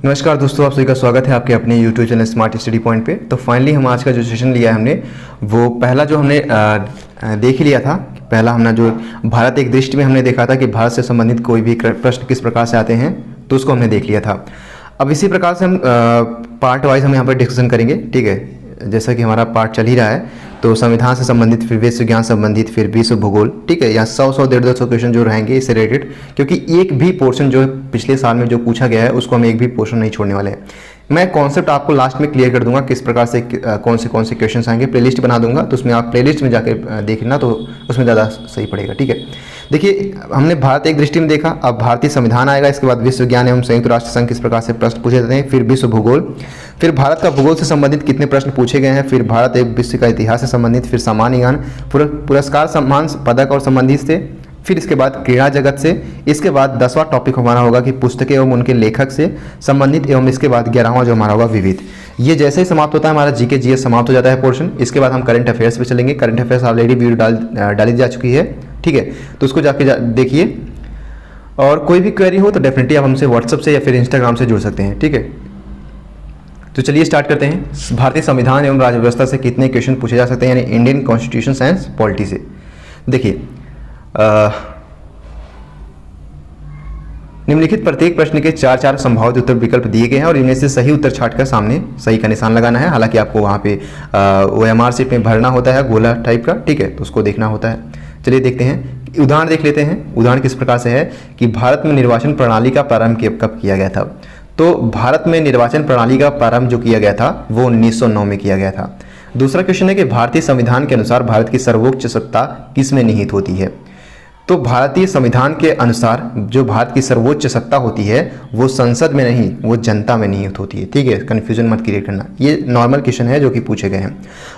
नमस्कार दोस्तों, आप सभी का स्वागत है आपके अपने YouTube channel smart study point पे। तो फाइनली हम आज का जो सेशन लिया है हमने वो पहला जो हमने देख ही लिया था। पहला हमने जो भारत एक दृष्टि में हमने देखा था कि भारत से संबंधित कोई भी प्रश्न किस प्रकार से आते हैं, तो उसको हमने देख लिया था। अब इसी प्रकार से हम पार्ट वाइज हम यहाँ पर डिस्कशन करेंगे, ठीक है। जैसा कि हमारा पार्ट चल ही रहा है, तो संविधान से संबंधित, फिर विश्व ज्ञान संबंधित, फिर विश्व भूगोल, ठीक है। यहाँ 100 150 क्वेश्चन जो रहेंगे इससे रिलेटेड, क्योंकि एक भी पोर्शन जो पिछले साल में जो पूछा गया है उसको हम एक भी पोर्शन नहीं छोड़ने वाले हैं। मैं कॉन्सेप्ट आपको लास्ट में क्लियर कर दूंगा किस प्रकार से कौन से क्वेश्चन आएंगे। प्लेलिस्ट बना दूंगा, तो उसमें आप प्लेलिस्ट में जाकर देखना, तो उसमें ज़्यादा सही पड़ेगा, ठीक है। देखिए, हमने भारत एक दृष्टि में देखा, अब भारतीय संविधान आएगा, इसके बाद विश्व ज्ञान एवं संयुक्त राष्ट्र संघ किस प्रकार से प्रश्न पूछे जाते हैं, फिर विश्व भूगोल, फिर भारत का भूगोल से संबंधित कितने प्रश्न पूछे गए हैं, फिर भारत एवं विश्व का इतिहास से संबंधित, फिर सामान्य ज्ञान, पुरस्कार सम्मान पदक और संबंधित से, फिर इसके बाद क्रीड़ा जगत से, इसके बाद 10वां टॉपिक हमारा होगा कि पुस्तकें एवं उनके लेखक से संबंधित, एवं इसके बाद 11वां जो हमारा होगा विविध। ये जैसे ही समाप्त होता है हमारा जीके जीएस समाप्त हो जाता है पोर्शन। इसके बाद हम करंट अफेयर्स पे चलेंगे। करंट अफेयर्स ऑलरेडी वीडियो डाली जा चुकी है, ठीक है, तो उसको जाके देखिए। और कोई भी क्वेरी हो तो डेफिनेटली आप हमसे व्हाट्सएप से या फिर इंस्टाग्राम से जुड़ सकते हैं, ठीक है। तो चलिए स्टार्ट करते हैं। भारतीय संविधान एवं राज्य व्यवस्था से कितने क्वेश्चन पूछे जा सकते हैं, यानी इंडियन कॉन्स्टिट्यूशन साइंस पॉलिटी से। देखिए, निम्नलिखित प्रत्येक प्रश्न के चार संभावित उत्तर विकल्प दिए गए हैं और इनमें से सही उत्तर छांटकर सामने सही का निशान लगाना है। हालांकि आपको वहाँ पे OMR शीट में भरना होता है गोला टाइप का, ठीक है, तो उसको देखना होता है। चलिए देखते हैं, उदाहरण देख लेते हैं। उदाहरण किस प्रकार से है कि भारत में निर्वाचन प्रणाली का प्रारंभ कब किया गया था। तो भारत में निर्वाचन प्रणाली का प्रारंभ जो किया गया था वो 1909 में किया गया था। दूसरा क्वेश्चन है कि भारतीय संविधान के अनुसार भारत की सर्वोच्च सत्ता किस में निहित होती है। तो भारतीय संविधान के अनुसार जो भारत की सर्वोच्च सत्ता होती है वो संसद में नहीं, वो जनता में निहित होती है, ठीक है। कंफ्यूजन मत क्रिएट करना, ये नॉर्मल क्वेश्चन है जो कि पूछे गए हैं।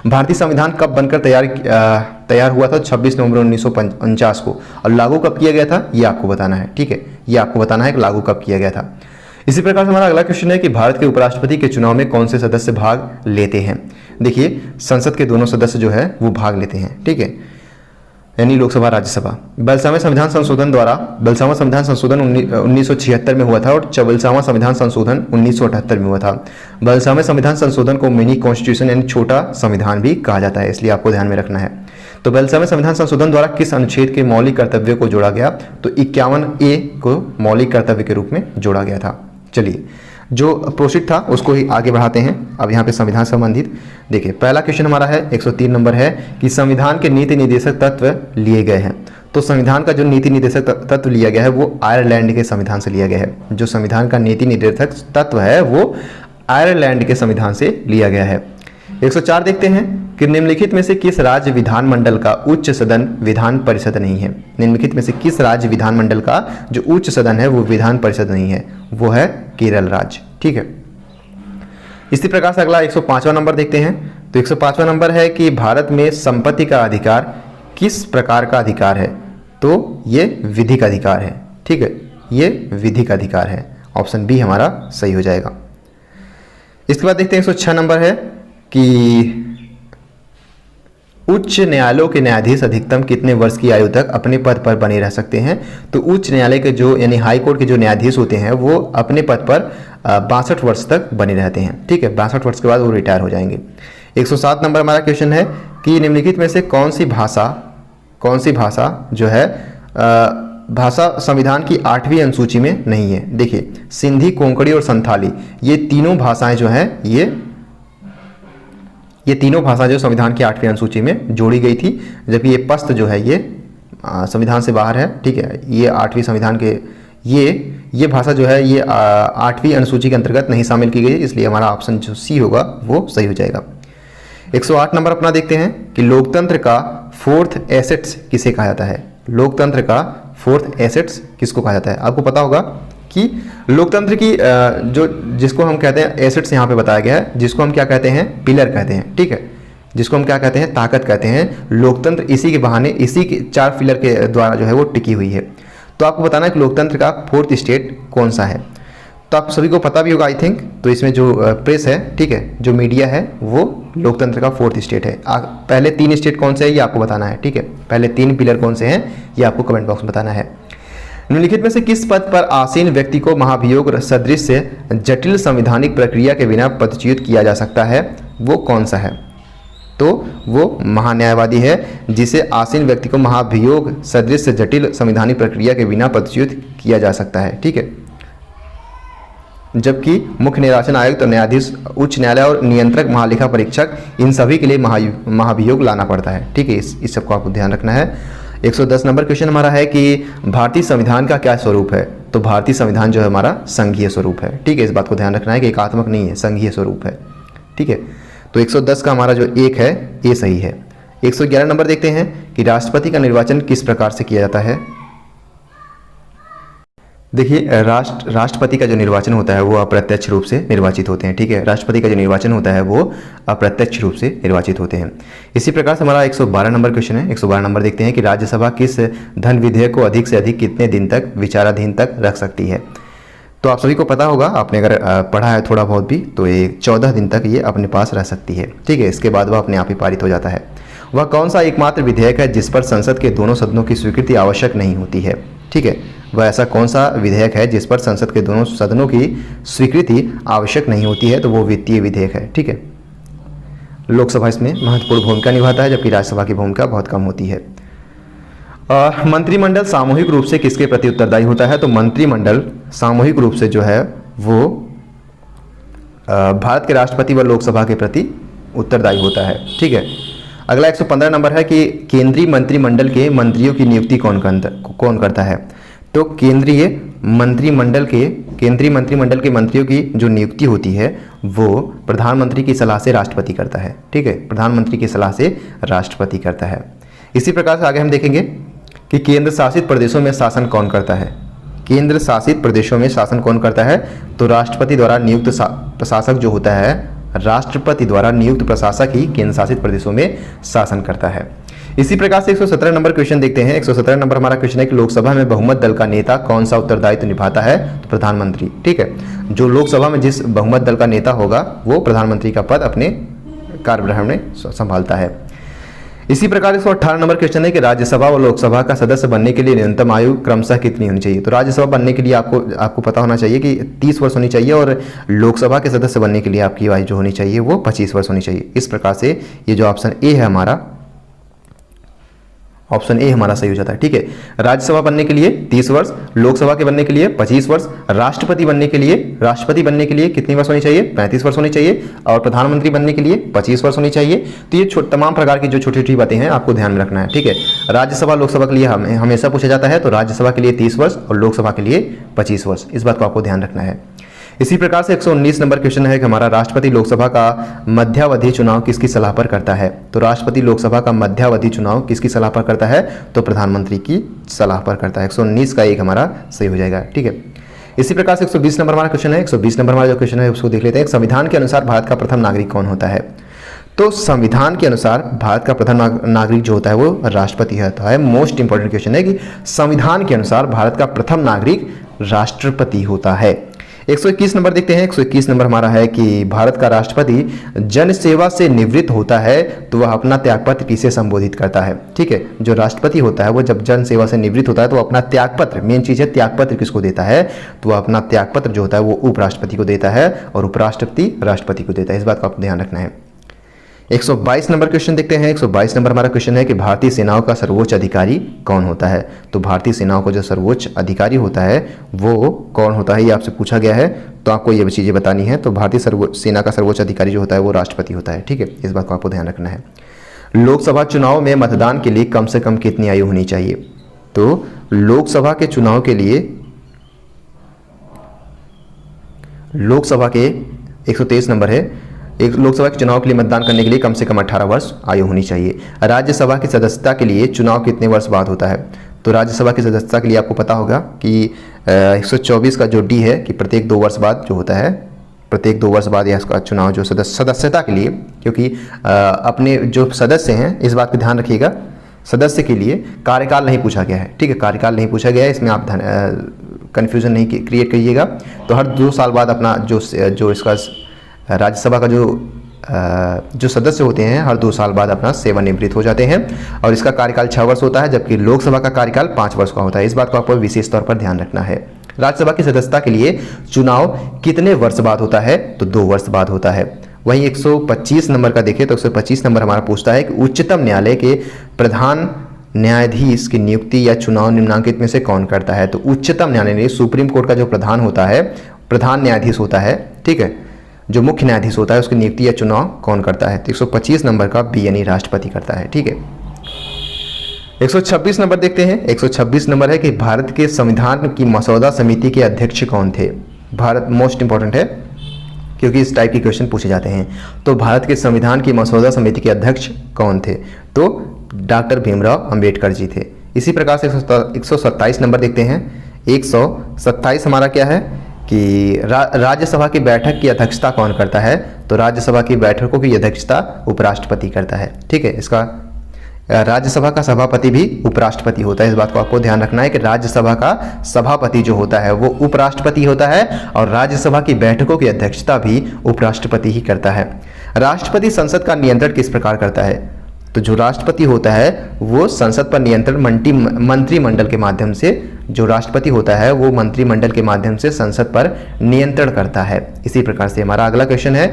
भारतीय संविधान कब बनकर तैयार हुआ था, 26 नवंबर 1949 को, और लागू कब किया गया था ये आपको बताना है, ठीक है। ये आपको बताना है कि लागू कब किया गया था। इसी प्रकार से हमारा अगला क्वेश्चन है कि भारत के उपराष्ट्रपति के चुनाव में कौन से सदस्य भाग लेते हैं। देखिए, संसद के दोनों सदस्य जो है वो भाग लेते हैं, ठीक है, यानी लोकसभा राज्यसभा। बलसावा संविधान संशोधन 1976 में हुआ था और चबलसावा संविधान संशोधन 1978 में हुआ था। बलसावा संविधान संशोधन को मिनी कॉन्स्टिट्यूशन यानी छोटा संविधान भी कहा जाता है, इसलिए आपको ध्यान में रखना है। तो बलसावा संविधान संशोधन द्वारा किस अनुच्छेद के मौलिक कर्तव्य को जोड़ा गया, तो 51A को मौलिक कर्तव्य के रूप में जोड़ा गया था। चलिए, जो प्रोसीड था उसको ही आगे बढ़ाते हैं। अब यहाँ पे संविधान संबंधित देखिए, पहला क्वेश्चन हमारा है 103 नंबर है कि संविधान के नीति निर्देशक तत्व लिए गए हैं। तो संविधान का जो नीति निर्देशक तत्व लिया गया है वो आयरलैंड के संविधान से लिया गया है। जो संविधान का नीति निर्देशक तत्व है वो आयरलैंड के संविधान से लिया गया है। 104 देखते हैं कि निम्नलिखित में से किस राज्य विधानमंडल का उच्च सदन विधान परिषद नहीं है। निम्नलिखित में से किस राज्य विधानमंडल का जो उच्च सदन है वो विधान परिषद नहीं है, वो है केरल राज्य, ठीक है। इसी प्रकार से अगला 105वां नंबर देखते हैं। तो 105वां नंबर है कि भारत में संपत्ति का अधिकार किस प्रकार का अधिकार है। तो ये विधिक अधिकार है, ठीक है, ये विधिक अधिकार है। ऑप्शन बी हमारा सही हो जाएगा। इसके बाद देखते हैं 106 नंबर है कि उच्च न्यायालयों के न्यायाधीश अधिकतम कितने वर्ष की आयु तक अपने पद पर बने रह सकते हैं। तो उच्च न्यायालय के जो यानी हाई कोर्ट के जो न्यायाधीश होते हैं वो अपने पद पर 62 वर्ष तक बने रहते हैं, ठीक है। 62 वर्ष के बाद वो रिटायर हो जाएंगे। 107 नंबर हमारा क्वेश्चन है कि निम्नलिखित में से कौन सी भाषा जो है भाषा संविधान की 8वीं अनुसूची में नहीं है। देखिए, सिंधी, कोंकणी और संथाली, ये तीनों भाषाएं जो हैं ये तीनों भाषा जो संविधान की 8वीं अनुसूची में जोड़ी गई थी, जबकि ये पश्तो जो है ये संविधान से बाहर है, ठीक है। ये 8वीं संविधान के ये भाषा जो है ये 8वीं अनुसूची के अंतर्गत नहीं शामिल की गई, इसलिए हमारा ऑप्शन जो सी होगा वो सही हो जाएगा। 108 नंबर अपना देखते हैं कि लोकतंत्र का फोर्थ एसेट्स किसे कहा जाता है। लोकतंत्र का फोर्थ एसेट्स किसको कहा जाता है। आपको पता होगा कि लोकतंत्र की जो जिसको हम कहते हैं एसेट्स यहाँ पे बताया गया है, जिसको हम क्या कहते हैं, पिलर कहते हैं, ठीक है, जिसको हम क्या कहते हैं, ताकत कहते हैं। लोकतंत्र इसी के बहाने, इसी के 4 पिलर के द्वारा जो है वो टिकी हुई है। तो आपको बताना है कि लोकतंत्र का फोर्थ स्टेट कौन सा है। तो आप सभी को पता भी होगा आई थिंक। तो इसमें जो प्रेस है, ठीक है, जो मीडिया है, वो लोकतंत्र का फोर्थ स्टेट है। पहले 3 स्टेट कौन से है ये आपको बताना है, ठीक है। पहले 3 पिलर कौन से हैं ये आपको कमेंट बॉक्स में बताना है। निम्नलिखित में से किस पद पर आसीन व्यक्ति को महाभियोग सदृश जटिल संवैधानिक प्रक्रिया के बिना पदच्युत किया जा सकता है? वो कौन सा है? तो वो महान्यायवादी है, जिसे आसीन व्यक्ति को महाभियोग सदृश जटिल संवैधानिक प्रक्रिया के बिना पदच्युत किया जा सकता है। ठीक है, जबकि मुख्य निर्वाचन आयुक्त तो न्यायाधीश, उच्च न्यायालय और नियंत्रक महालेखा परीक्षक, इन सभी के लिए महाभियोग लाना पड़ता है। ठीक है, इस सबको आपको ध्यान रखना है। 110 नंबर क्वेश्चन हमारा है कि भारतीय संविधान का क्या स्वरूप है? तो भारतीय संविधान जो है हमारा संघीय स्वरूप है। ठीक है, इस बात को ध्यान रखना है कि एकात्मक नहीं है, संघीय स्वरूप है। ठीक है, तो 110 का हमारा जो एक है ये सही है। 111 नंबर देखते हैं कि राष्ट्रपति का निर्वाचन किस प्रकार से किया जाता है? देखिए, राष्ट्रपति का जो निर्वाचन होता है वो अप्रत्यक्ष रूप से निर्वाचित होते हैं। ठीक है, राष्ट्रपति का जो निर्वाचन होता है वो अप्रत्यक्ष रूप से निर्वाचित होते हैं। इसी प्रकार से हमारा 112 नंबर क्वेश्चन है। 112 नंबर देखते हैं कि राज्यसभा किस धन विधेयक को अधिक से अधिक कितने दिन तक विचाराधीन तक रख सकती है? तो आप सभी को पता होगा, आपने अगर पढ़ा है थोड़ा बहुत भी, तो ये 14 दिन तक ये अपने पास रह सकती है। ठीक है, इसके बाद वह अपने आप ही पारित हो जाता है। वह कौन सा एकमात्र विधेयक है जिस पर संसद के दोनों सदनों की स्वीकृति आवश्यक नहीं होती है? ठीक है, वह ऐसा कौन सा विधेयक है जिस पर संसद के दोनों सदनों की स्वीकृति आवश्यक नहीं होती है? तो वो वित्तीय विधेयक है। ठीक है, लोकसभा इसमें महत्वपूर्ण भूमिका निभाता है, जबकि राज्यसभा की भूमिका बहुत कम होती है। मंत्रिमंडल सामूहिक रूप से किसके प्रति उत्तरदायी होता है? तो मंत्रिमंडल सामूहिक रूप से जो है वो भारत के राष्ट्रपति व लोकसभा के प्रति उत्तरदायी होता है। ठीक है, अगला 115 नंबर है कि केंद्रीय मंत्रिमंडल के मंत्रियों की नियुक्ति कौन करता है? तो केंद्रीय मंत्रिमंडल के मंत्रियों की जो नियुक्ति होती है वो प्रधानमंत्री की सलाह से राष्ट्रपति करता है। ठीक है, प्रधानमंत्री की सलाह से राष्ट्रपति करता है। इसी प्रकार से आगे हम देखेंगे कि केंद्र शासित प्रदेशों में शासन कौन करता है? केंद्र शासित प्रदेशों में शासन कौन करता है? तो राष्ट्रपति द्वारा नियुक्त प्रशासक जो होता है, राष्ट्रपति द्वारा नियुक्त प्रशासक ही केंद्र शासित प्रदेशों में शासन करता है। इसी प्रकार से 117 नंबर क्वेश्चन देखते हैं। 117 नंबर हमारा क्वेश्चन है कि लोकसभा में बहुमत दल का नेता कौन सा उत्तरदायित्व निभाता है? तो प्रधानमंत्री। ठीक है, जो लोकसभा में जिस बहुमत दल का नेता होगा वो प्रधानमंत्री का पद अपने कार्यभार में संभालता है। इसी प्रकार 118 नंबर क्वेश्चन है कि राज्यसभा और लोकसभा का सदस्य बनने के लिए न्यूनतम आयु क्रमशः कितनी होनी चाहिए? तो राज्यसभा बनने के लिए आपको पता होना चाहिए कि 30 वर्ष होनी चाहिए, और लोकसभा के सदस्य बनने के लिए आपकी आयु जो होनी चाहिए वो 25 वर्ष होनी चाहिए। इस प्रकार से ये जो ऑप्शन ए है हमारा, ऑप्शन ए हमारा सही हो जाता है। ठीक है, राज्यसभा बनने के लिए 30 वर्ष, लोकसभा के बनने के लिए 25 वर्ष, राष्ट्रपति बनने के लिए कितनी वर्ष होनी चाहिए? 35 वर्ष होनी चाहिए, और प्रधानमंत्री बनने के लिए 25 वर्ष होनी चाहिए। तो ये तमाम प्रकार की जो छोटी छोटी बातें हैं आपको ध्यान में रखना है। ठीक है, राज्यसभा लोकसभा के लिए हमेशा पूछा जाता है, तो राज्यसभा के लिए 30 वर्ष और लोकसभा के लिए 25 वर्ष, इस बात को आपको ध्यान रखना है। इसी प्रकार से 119 नंबर क्वेश्चन है कि हमारा राष्ट्रपति लोकसभा का मध्यावधि चुनाव किसकी सलाह पर करता है? तो राष्ट्रपति लोकसभा का मध्यावधि चुनाव किसकी सलाह पर करता है? तो प्रधानमंत्री की सलाह पर करता है। 119 का एक हमारा सही हो जाएगा। ठीक है, इसी प्रकार से 120 नंबर हमारा क्वेश्चन है। 120 नंबर हमारा जो क्वेश्चन है उसको देख लेते हैं। संविधान के अनुसार भारत का प्रथम नागरिक कौन होता है? तो संविधान के अनुसार भारत का प्रथम नागरिक जो होता है वो राष्ट्रपति होता है। मोस्ट इंपॉर्टेंट क्वेश्चन है कि संविधान के अनुसार भारत का प्रथम नागरिक राष्ट्रपति होता है। 121 नंबर देखते हैं। 121 नंबर हमारा है कि भारत का राष्ट्रपति जन सेवा से निवृत्त होता है तो वह अपना त्यागपत्र किसे संबोधित करता है? ठीक है, जो राष्ट्रपति होता है वो जब जन सेवा से निवृत्त होता है तो अपना त्यागपत्र, मेन चीज है त्यागपत्र किसको देता है? तो वह अपना त्यागपत्र जो होता है वो उपराष्ट्रपति को देता है, और उपराष्ट्रपति राष्ट्रपति को देता है। इस बात का आपको ध्यान रखना है। 122 नंबर क्वेश्चन देखते हैं। 122 नंबर हमारा क्वेश्चन है कि भारतीय सेनाओं का सर्वोच्च अधिकारी कौन होता है? तो भारतीय सेनाओं का जो सर्वोच्च अधिकारी होता है वो कौन होता है, ये आपसे पूछा गया है, तो आपको ये चीज़ें बतानी है। तो भारतीय सेना का सर्वोच्च अधिकारी जो होता है वो राष्ट्रपति होता है। ठीक है, इस बात को आपको ध्यान रखना है। लोकसभा चुनाव में मतदान के लिए कम से कम कितनी आयु होनी चाहिए? तो लोकसभा के चुनाव के लिए, लोकसभा के 123 नंबर है, एक लोकसभा के चुनाव के लिए मतदान करने के लिए कम से कम 18 वर्ष आयु होनी चाहिए। राज्यसभा की सदस्यता के लिए चुनाव कितने वर्ष बाद होता है? तो राज्यसभा की सदस्यता के लिए आपको पता होगा कि 124 का जो डी है कि प्रत्येक 2 वर्ष बाद जो होता है, प्रत्येक 2 वर्ष बाद इसका चुनाव जो सदस्यता के लिए, क्योंकि अपने जो सदस्य हैं इस बात पर ध्यान रखिएगा, सदस्य के लिए कार्यकाल नहीं पूछा गया है। ठीक है, कार्यकाल नहीं पूछा गया है, इसमें आप कन्फ्यूजन नहीं क्रिएट करिएगा। तो हर 2 साल बाद अपना जो इसका राज्यसभा का जो जो सदस्य होते हैं हर 2 साल बाद अपना सेवानिवृत्त हो जाते हैं और इसका कार्यकाल 6 वर्ष होता है, जबकि लोकसभा का कार्यकाल 5 वर्ष का होता है। इस बात को आपको विशेष तौर पर ध्यान रखना है। राज्यसभा की सदस्यता के लिए चुनाव कितने वर्ष बाद होता है? तो 2 वर्ष बाद होता है। वहीं 125 नंबर का देखें तो 125 नंबर हमारा पूछता है कि उच्चतम न्यायालय के प्रधान न्यायाधीश की नियुक्ति या चुनाव निम्नलिखित में से कौन करता है? तो उच्चतम न्यायालय सुप्रीम कोर्ट का जो प्रधान होता है, प्रधान न्यायाधीश होता है, ठीक है, जो मुख्य न्यायाधीश होता है उसकी नियुक्ति या चुनाव कौन करता है? तो 125 नंबर का बी यानी राष्ट्रपति करता है, ठीक है। 126 नंबर देखते हैं। 126 नंबर है कि भारत के संविधान की मसौदा समिति के अध्यक्ष कौन थे? भारत मोस्ट इंपॉर्टेंट है क्योंकि इस टाइप के क्वेश्चन पूछे जाते हैं। तो भारत के संविधान की मसौदा समिति के अध्यक्ष कौन थे? तो डॉक्टर भीमराव अंबेडकर जी थे। इसी प्रकार से 127 नंबर देखते हैं। 127 हमारा क्या है कि राज्यसभा की बैठक की अध्यक्षता कौन करता है? तो राज्यसभा की बैठकों की अध्यक्षता उपराष्ट्रपति करता है, ठीक है। इसका राज्यसभा का सभापति भी उपराष्ट्रपति होता है। इस बात को आपको ध्यान रखना है कि राज्यसभा का सभापति जो होता है वो उपराष्ट्रपति होता है और राज्यसभा की बैठकों की अध्यक्षता भी उपराष्ट्रपति ही करता है। राष्ट्रपति संसद का नियंत्रण किस प्रकार करता है? तो जो राष्ट्रपति होता है वो संसद पर नियंत्रण मंत्रिमंडल के माध्यम से, जो राष्ट्रपति होता है वो मंत्रिमंडल के माध्यम से संसद पर नियंत्रण करता है। इसी प्रकार से हमारा अगला क्वेश्चन है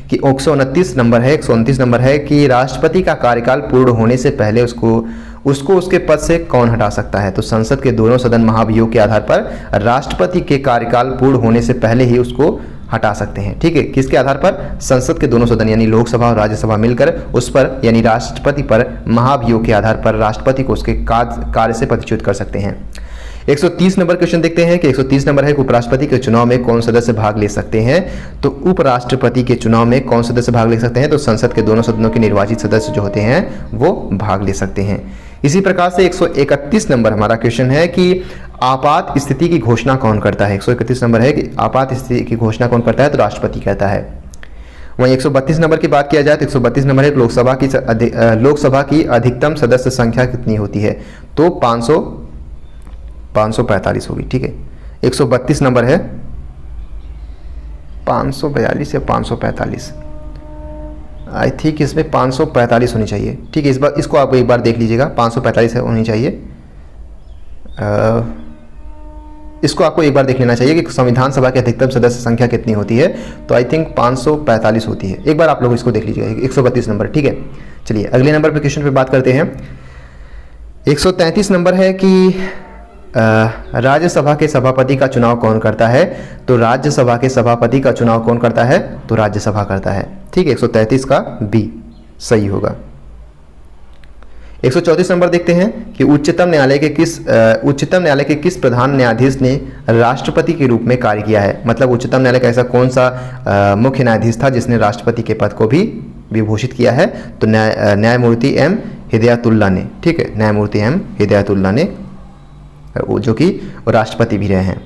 कि 129 नंबर है 129 नंबर है कि राष्ट्रपति का कार्यकाल पूर्ण होने से पहले उसको उसके पद से कौन हटा सकता है? तो संसद के दोनों सदन महाभियोग के आधार पर राष्ट्रपति के कार्यकाल पूर्ण होने से पहले ही उसको हटा सकते हैं, ठीक है। किसके आधार पर? संसद के दोनों सदन यानी लोकसभा और राज्यसभा मिलकर उस पर यानी राष्ट्रपति पर महाभियोग के आधार पर राष्ट्रपति को उसके कार्य से पदच्युत कर सकते हैं। 130 नंबर क्वेश्चन देखते हैं कि 130 नंबर है कि उपराष्ट्रपति के चुनाव में कौन सदस्य भाग ले सकते हैं? तो उपराष्ट्रपति के चुनाव में कौन सदस्य भाग ले सकते हैं? तो संसद के दोनों सदनों के निर्वाचित सदस्य जो होते हैं वो भाग ले सकते हैं। इसी प्रकार से 131 नंबर हमारा क्वेश्चन है कि आपात स्थिति की घोषणा कौन करता है? 131 नंबर है कि आपात स्थिति की घोषणा कौन करता है? तो राष्ट्रपति करता है। वहीं 132 नंबर की बात किया जाए तो 132 नंबर है लोकसभा की अधिकतम सदस्य संख्या कितनी होती है? तो 545 होगी, ठीक है। 132 नंबर है 542 या 545, आई थिंक इसमें 545 होनी चाहिए, ठीक है। इसको आप एक बार देख लीजिएगा, 545 होनी चाहिए। इसको आपको एक बार देख लेना चाहिए कि संविधान सभा की अधिकतम सदस्य संख्या कितनी होती है? तो आई थिंक 545 होती है। एक बार आप लोग इसको देख लीजिएगा, 132 नंबर, ठीक है। चलिए अगले नंबर पे क्वेश्चन पे बात करते हैं। 133 नंबर है कि राज्यसभा के सभापति का चुनाव कौन करता है? तो राज्यसभा के सभापति का चुनाव कौन करता है? तो राज्यसभा करता है, ठीक है। 133 का बी सही होगा। 134 नंबर देखते हैं कि उच्चतम न्यायालय के किस प्रधान न्यायाधीश ने राष्ट्रपति के रूप में कार्य किया है? मतलब उच्चतम न्यायालय का ऐसा कौन सा मुख्य न्यायाधीश था जिसने राष्ट्रपति के पद को भी विभूषित किया है? तो न्यायमूर्ति एम हिदायतुल्लाह ने, ठीक है, न्यायमूर्ति एम हिदायतुल्लाह ने, जो कि राष्ट्रपति भी रहे हैं।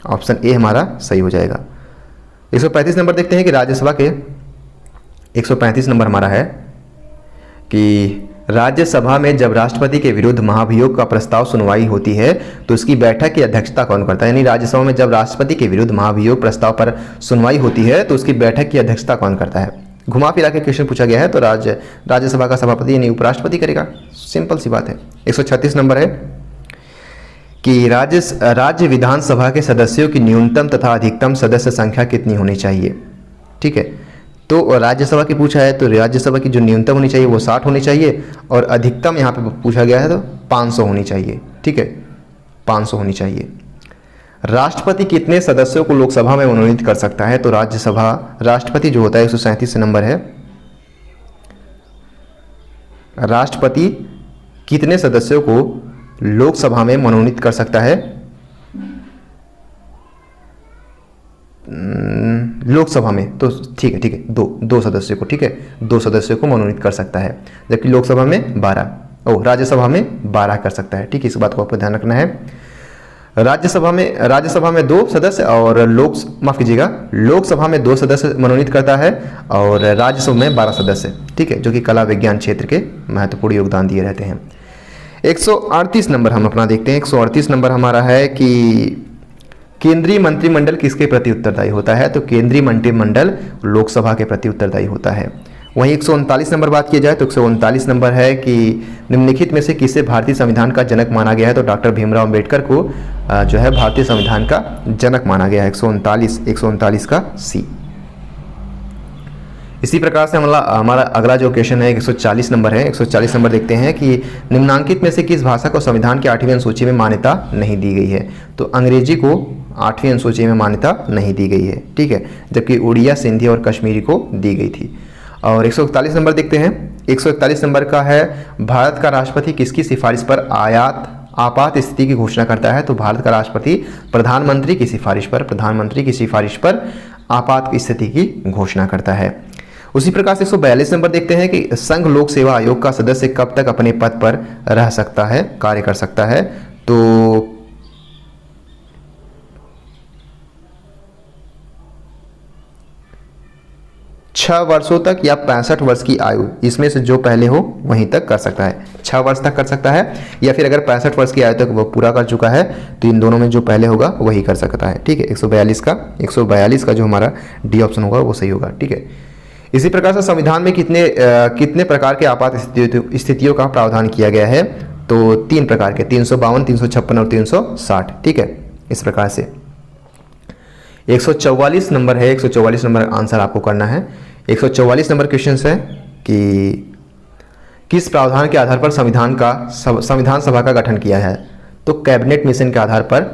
ऑप्शन ए हमारा सही हो जाएगा। 135 नंबर देखते हैं कि राज्यसभा के 135 नंबर हमारा है कि राज्यसभा में जब राष्ट्रपति के विरुद्ध महाभियोग का प्रस्ताव सुनवाई होती है तो उसकी बैठक की अध्यक्षता कौन करता है? यानी राज्यसभा में जब राष्ट्रपति के विरुद्ध महाभियोग प्रस्ताव पर सुनवाई होती है तो उसकी बैठक की अध्यक्षता कौन करता है? घुमा फिरा के क्वेश्चन पूछा गया है तो राज्यसभा का सभापति यानी उपराष्ट्रपति करेगा, सिंपल सी बात है। 136 नंबर है कि राज्य विधानसभा के सदस्यों की न्यूनतम तथा अधिकतम सदस्य संख्या कितनी होनी चाहिए? ठीक है, तो राज्यसभा की पूछा है तो राज्यसभा की जो न्यूनतम होनी चाहिए वो 60 होनी चाहिए और अधिकतम यहाँ पे पूछा गया है तो 500 होनी चाहिए। ठीक है, 500 होनी चाहिए। राष्ट्रपति कितने सदस्यों को लोकसभा में मनोनीत कर सकता है? तो राष्ट्रपति जो होता है 137 नंबर है, राष्ट्रपति कितने सदस्यों को लोकसभा में मनोनीत कर सकता है? लोकसभा में तो ठीक है दो सदस्यों को, ठीक है, 2 सदस्यों को मनोनीत कर सकता है, जबकि लोकसभा में 12 राज्यसभा में 12 कर सकता है। ठीक है, इस बात को आपको ध्यान रखना है। राज्यसभा में 2 सदस्य और लोकसभा में 2 सदस्य मनोनीत करता है और राज्यसभा में 12 सदस्य, ठीक है, जो कि कला विज्ञान क्षेत्र के महत्वपूर्ण योगदान दिए रहते हैं। 138 नंबर हम अपना देखते हैं। 138 नंबर हमारा है कि केंद्रीय मंत्रिमंडल किसके प्रति उत्तरदायी होता है? तो केंद्रीय मंत्रिमंडल लोकसभा के प्रति उत्तरदायी होता है। वहीं 139 नंबर बात किया जाए तो 139 नंबर है कि निम्नलिखित में से किसे भारतीय संविधान का जनक माना गया है? तो डॉक्टर भीमराव अंबेडकर को जो है भारतीय संविधान का जनक माना गया है। 139 का सी। इसी प्रकार से हमारा अगला जो क्वेश्चन है 140 नंबर है। 140 नंबर देखते हैं कि निम्नांकित में से किस भाषा को संविधान की 8वीं अनुसूची में मान्यता नहीं दी गई है? तो अंग्रेजी को 8वीं अनुसूची में मान्यता नहीं दी गई है, ठीक है, जबकि उड़िया, सिंधी और कश्मीरी को दी गई थी। और 141 नंबर देखते हैं। 141 नंबर का है भारत का राष्ट्रपति किसकी सिफारिश पर आपात स्थिति की घोषणा करता है? तो भारत का राष्ट्रपति प्रधानमंत्री की सिफारिश पर आपात स्थिति की घोषणा करता है। उसी प्रकार से 142 नंबर देखते हैं कि संघ लोक सेवा आयोग का सदस्य कब तक अपने पद पर रह सकता है, कार्य कर सकता है? तो 6 वर्षों तक या 65 वर्ष की आयु, इसमें से जो पहले हो वहीं तक कर सकता है। 6 वर्ष तक कर सकता है या फिर अगर 65 वर्ष की आयु तक वो पूरा कर चुका है तो इन दोनों में जो पहले होगा वही कर सकता है, ठीक है। 142 का जो हमारा डी ऑप्शन होगा वो सही होगा, ठीक है। इसी प्रकार से संविधान में कितने प्रकार के आपात स्थितियों का प्रावधान किया गया है? तो 3 प्रकार के, 352, 356 और 360, ठीक है। इस प्रकार से 144 नंबर है। 144 नंबर आंसर आपको करना है। 144 नंबर क्वेश्चन है कि किस प्रावधान के आधार पर संविधान सभा का गठन किया है? तो कैबिनेट मिशन के आधार पर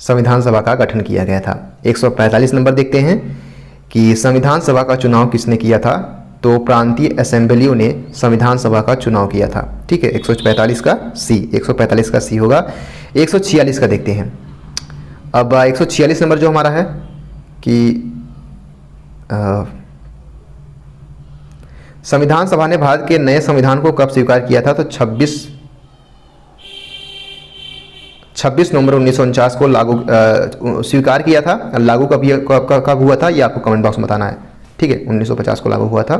संविधान सभा का गठन किया गया था। 145 नंबर देखते हैं कि संविधान सभा का चुनाव किसने किया था? तो प्रांतीय असेंबलियों ने संविधान सभा का चुनाव किया था, ठीक है। 145 का सी, 145 का सी होगा। 146 का देखते हैं। अब 146 नंबर जो हमारा है कि संविधान सभा ने भारत के नए संविधान को कब स्वीकार किया था? तो 26 नवंबर 1949 को स्वीकार किया था। लागू कब हुआ था ये आपको कमेंट बॉक्स में बताना है, ठीक है। 1950 को लागू हुआ था।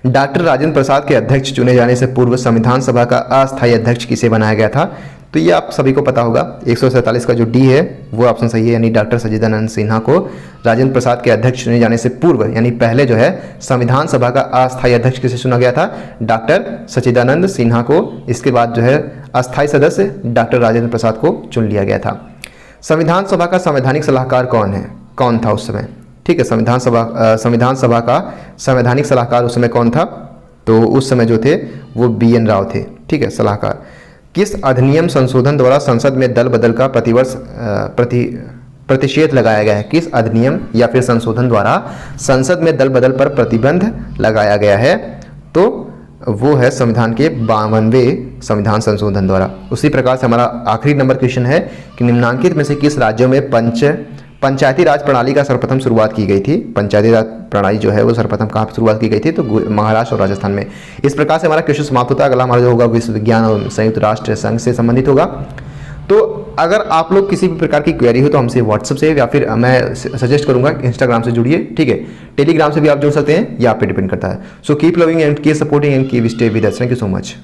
डॉक्टर राजेंद्र प्रसाद के अध्यक्ष चुने जाने से पूर्व संविधान सभा का अस्थायी अध्यक्ष किसे बनाया गया था? तो ये आप सभी को पता होगा। 147 का जो डी है वो ऑप्शन सही है, यानी डॉक्टर सच्चिदानंद सिन्हा को राजेंद्र प्रसाद के अध्यक्ष चुने जाने से पूर्व, यानी पहले जो है संविधान सभा का अस्थायी अध्यक्ष किसे चुना गया था? डॉक्टर सच्चिदानंद सिन्हा को। इसके बाद जो है अस्थायी सदस्य डॉक्टर राजेंद्र प्रसाद को चुन लिया गया था। संविधान सभा का संवैधानिक सलाहकार कौन था उस समय? ठीक है, संविधान सभा का संवैधानिक सलाहकार उस समय कौन था? तो उस समय जो थे वो BN राव थे, ठीक है, सलाहकार। किस अधिनियम संशोधन द्वारा संसद में दल बदल का प्रतिषेध लगाया गया है? किस अधिनियम या फिर संशोधन द्वारा संसद में दल बदल पर प्रतिबंध लगाया गया है? तो वो है संविधान के 52वें संविधान संशोधन द्वारा। उसी प्रकार से हमारा आखिरी नंबर क्वेश्चन है कि निम्नांकित में से किस राज्यों में पंचायती राज प्रणाली का सर्वप्रथम शुरुआत की गई थी? पंचायती राज प्रणाली जो है वो सर्वप्रथम कहाँ पर शुरुआत की गई थी? तो महाराष्ट्र और राजस्थान में। इस प्रकार से हमारा क्वेश्चन समाप्त होता है। अगला हमारा जो होगा विश्व विज्ञान और संयुक्त राष्ट्र संघ से संबंधित होगा। तो अगर आप लोग किसी भी प्रकार की क्वेरी हो तो हमसे व्हाट्सएप से या फिर मैं सजेस्ट करूंगा इंस्टाग्राम से जुड़िए, ठीक है। टेलीग्राम से भी आप जुड़ सकते हैं, ये आप पे डिपेंड करता है। So keep loving and keep supporting and keep stay with us. Thank you so much.